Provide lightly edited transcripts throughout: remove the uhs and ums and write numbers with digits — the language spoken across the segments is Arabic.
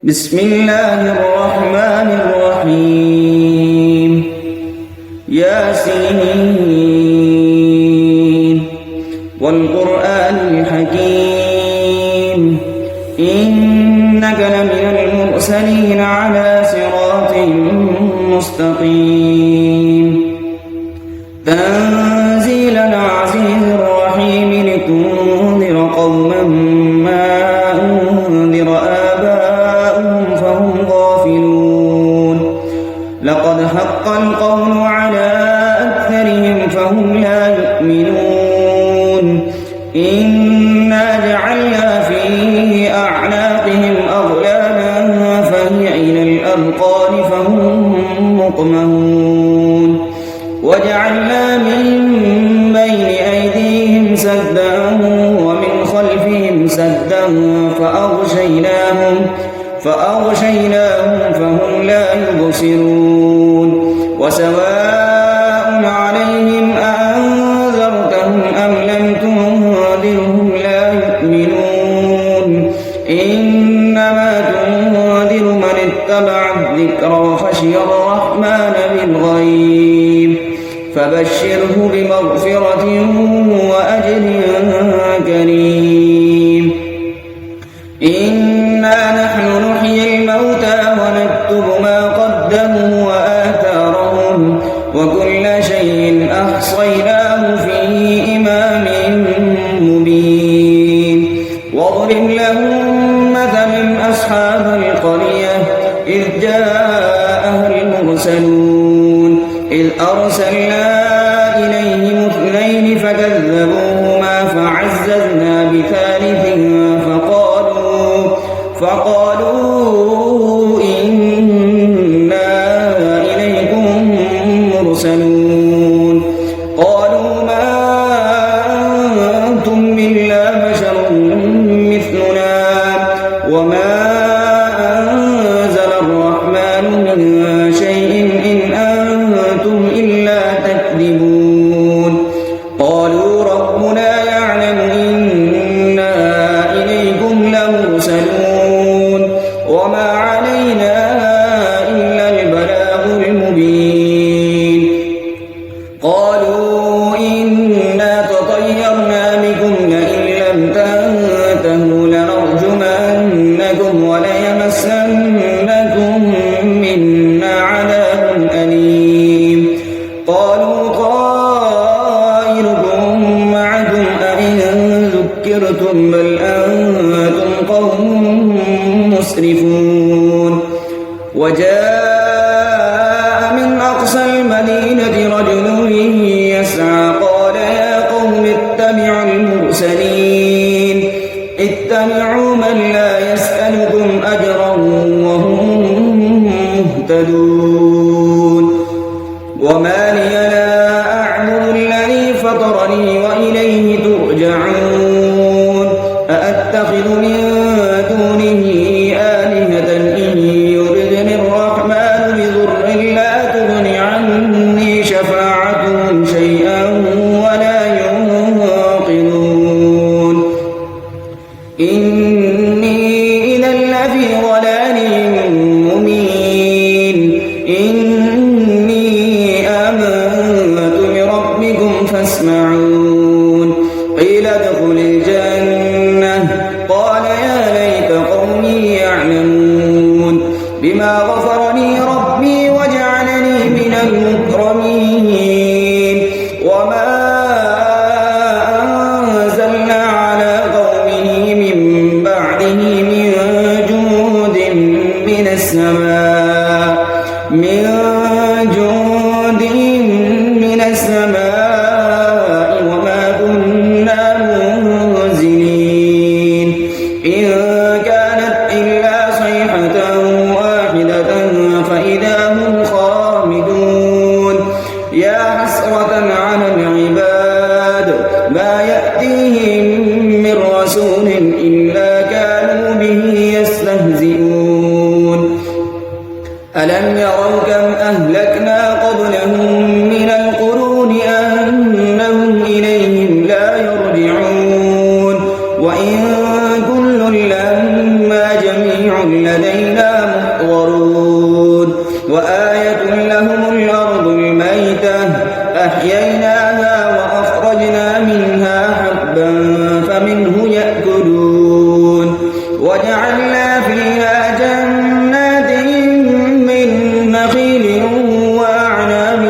بسم الله الرحمن الرحيم ياسين والقرآن الحكيم إنك لمن المرسلين على صراط مستقيم تنزيل العزيز الرحيم لتنذر قوما ما أنذر آباؤهم فهم غافلون لقد حق القول على أكثرهم فهم لا يؤمنون إنا جعلنا في أعناقهم أغلالا فهي إلى الأذقان فهم مقمحون وجعلنا من بين أيديهم سدا ومن خلفهم سدا فأغشيناهم فهم لا يبصرون وسواء عليهم أأنذرتهم أم لم تنذرهم لا يؤمنون إنما تنذر من اتبع الذكر وخشي الرحمن بالغيب فبشره بمغفرة وأجر كريم إنا نحن نحيي الموتى ونكتب ما قدموا وآثارهم وكل شيء أحصيناه في إمام مبين واضرب لهم مثلا أصحاب القرية إذ جاءها المرسلون إذ أرسلنا إليهم اثنين فكذبوهما فعززنا بثالث فقالوا إنا إليكم مرسلون قالوا ما أنتم إلا بشر مثلنا وما أنزل الرحمن من شيء إن أنتم إلا تكذبون قالوا ربنا يعلم إنا إليكم لمرسلون وما علينا إلا البلاغ المبين قالوا إنا تطيرنا بكم لئن لم تنتهوا لنرجمنكم وليمسنكم منا عذاب أليم قالوا طائركم معكم أئن ذكرتم بل أنتم قوم مسرفون وجاء من أقصى المدينة رجل يسعى قال يا قوم اتبعوا المرسلين اتبعوا من لا يسألكم أجرا وهم مهتدون وما لي لا أعبد الذي فطرني وإليه ترجعون أأتخذ من دونه آلهة إن يردني الرحمن بضر لا تغن عني شفاعتهم شيئا ولا ينقذون إني إذا لفي ضلال مبين إني آمنت بربكم فاسمعون قيل ادخل الجنة قال يا ليت قومي يعلمون بما غفر لي ربي وجعلني من المكرمين وما أنزلنا على قومه من بعده من جند من السماء وما كنا منزلين إن كانت إلا صيحة واحدة فإذا هم خامدون يا حسرة على العباد ما يأتيهم من رسول إلا كانوا به يستهزئون ألم يروا كم أهلكنا قبلهم من القرون أنهم إليهم لا يرجعون وإن كل لما جميع لدينا لدينا محضرون وآية لهم الأرض الميتة أحييناها وأخرجنا منها حبا فمنه يأكلون وجعلنا فيها جنات من نخيل وأعناب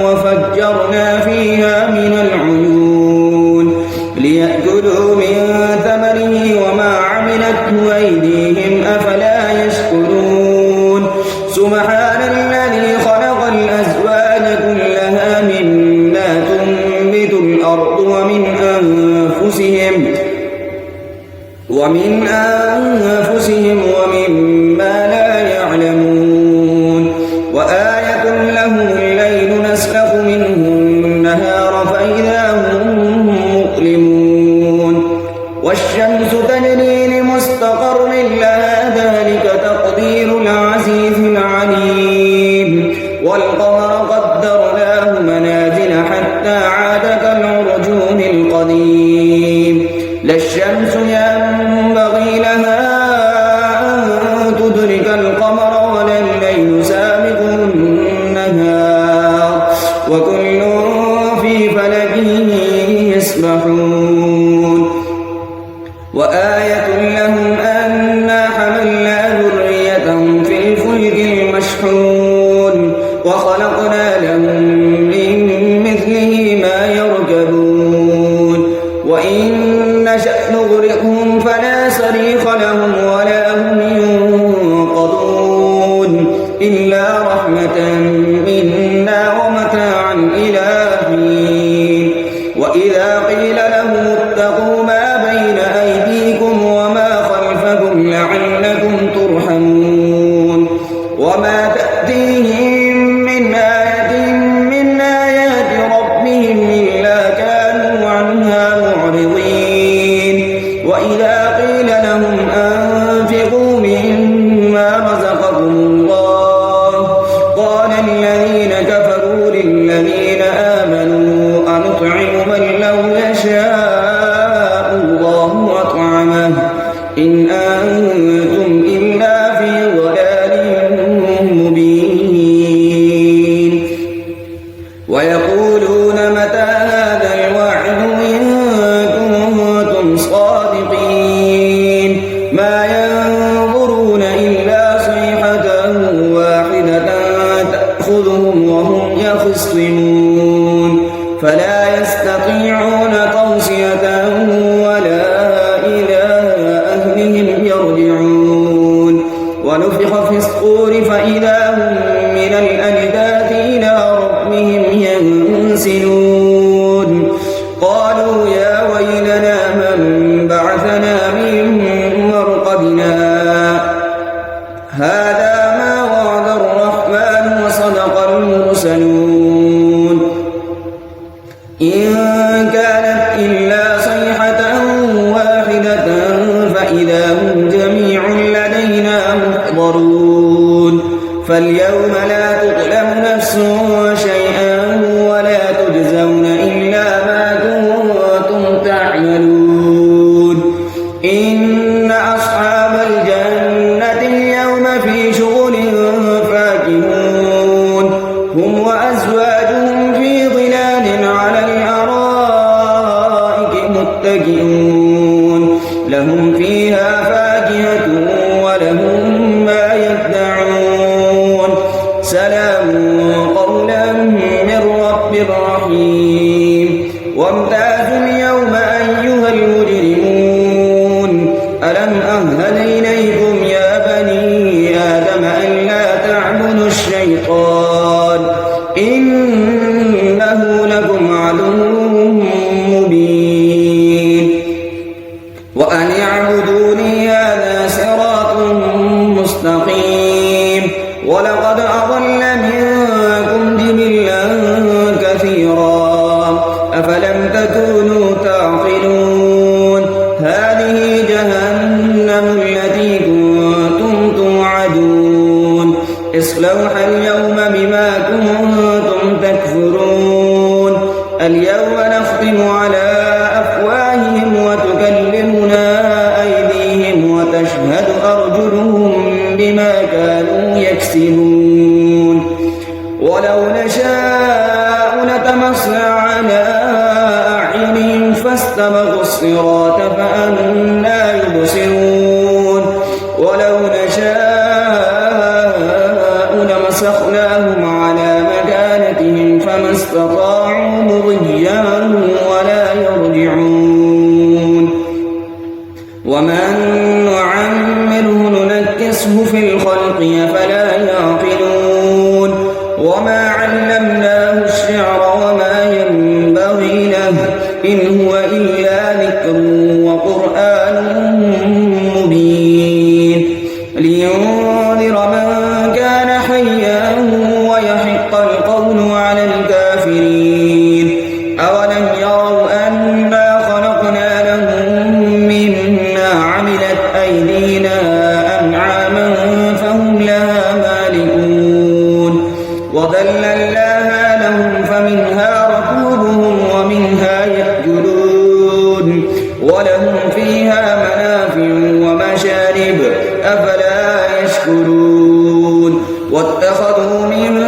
وفجرنا فيها من العيون ليأكلوا من ثمره وما عملته أيديهم أفلا يشكرون سبحان الذي خلق الأزواج كلها مما تنبت الأرض ومن أنفسهم ومما لا يعلمون وآية لهم الليل نسلخ منه النهار فإذا هم مظلمون والشمس تجري لمستقر لها ذلك تقدير العزيز العليم والقمر قدرناه منازل حتى عاد كالعرجون القديم لا الشمس ينبغي لها أن تدرك القمر ولا الليل سابق النهار وكل في فلك يسبحون وآية لهم أنا حملنا ذريتهم في الفلك المشحون وخلقنا لهم من مثله ما يركبون وإن نشأ نغرقهم فلا صريخ لهم ولا هم ينقذون إلا رحمة منا ومتاعا إلى حين وإذا قيل لهم اتقوا ما بين أيديكم وما خلفكم لعلكم ترحمون وما تأتيهم من آية من آيات ربهم إلا كانوا عنها معرضين وإذا قيل لهم أنفقوا مما رزقكم الله قال الذين كفروا للذين آمنوا أنطعم من لو يشاء الله أطعمه إن أنتم إلا في ضلال مبين ويقولون متى هذا الوعد إن كنتم صادقين ما ينظرون إلا صيحة واحدة تأخذهم وهم يخصمون فلا يستطيعون توصية ولا إلى أهلهم يرجعون ونفخ في الصور فإذا هم من الأجداث إلى ربهم ينسلون قالوا يا ويلنا من بعثنا من مرقدنا هذا ما وعد الرحمن وصدق المرسلون إن كانت إلا صيحة واحدة فإذا هم جميع لدينا محضرون فاليوم لا تظلم نفس شيئا ولا تجزون إلا ما كنتم تعملون إن أصحاب الجنة اليوم في شغل فاكهون هم وأزواجهم في ظلال على الأرائك متكئون لهم فيها فاكهة ولهم ما يدعون سلام قولا من رب رحيم وامتازوا اليوم أيها المجرمون ألم أهل إليكم يا بني آدم ألا تعبدوا الشيطان إنه لكم عدو مبين وأن اعبدوني هذا صراط مستقيم ولقد أضل منكم جبلا كثيرا أفلم تكونوا تعقلون هذه جهنم التي كنتم توعدون اصلوها اليوم بما كنتم تكفرون اليوم نختم على أفواههم وتكلمنا أيديهم وتشهد أرجلهم بما كانوا يكسبون ولو نشاء لطمسنا على أعينهم فاستبقوا الصراط فأنى يبصرون ولو نشاء لمسخناهم على مكانتهم فما استطاعوا مضيا ولا يرجعون ومن نعمره ننكسه في الخلق أفلا يعقلون وما علمناه الشعر وما ينبغي له إن هو إلا ذكر وقرآن مبين لينذر من كان حيا ويحق القول على الكافرين أولم يروا أنا خلقنا لهم مما عملت أيدينا أنعاما فهم لها مالكون وذللناها لهم فمنها ركوبهم ومنها يأكلون ولهم فيها منافع ومشارب أفلا يشكرون واتخذوا من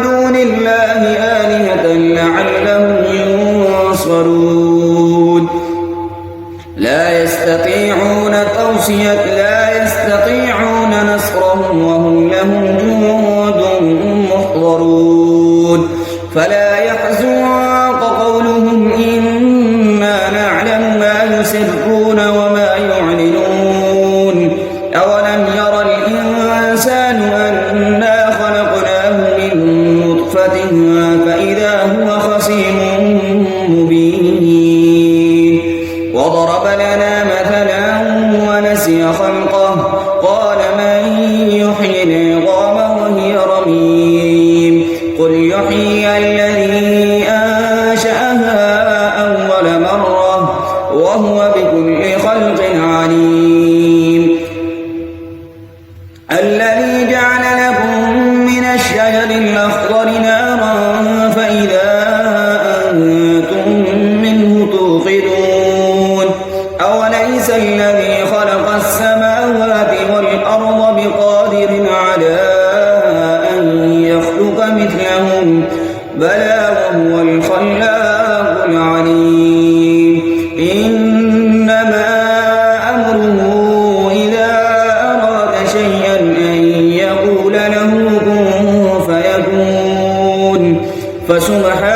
دون الله آلهة لعلهم ينصرون لا يستطيعون نصرهم وهم لهم جند محضرون فلا يحزنك قولهم إنا نعلم ما يسرون وما يعلنون أولم ير الإنسان أنا خلقناه من نطفة فإذا هو خصيم مبين وضرب لنا مثلا ونسي خلقه قال من يحيي العظام وهي رميم قل يحيي الذي أنشأها أول مرة وهو بكل خلق عليم الذي جعل لكم من الشجر الأخضر نارا فإذا أنتم منه توقدون أوليس الذي خلق السماوات والأرض بقادر على أن يخلق مثلهم بلى وهو الخلاق العليم إنما أمره إذا أراد شيئا أن يقول له كن فيكون فسبحان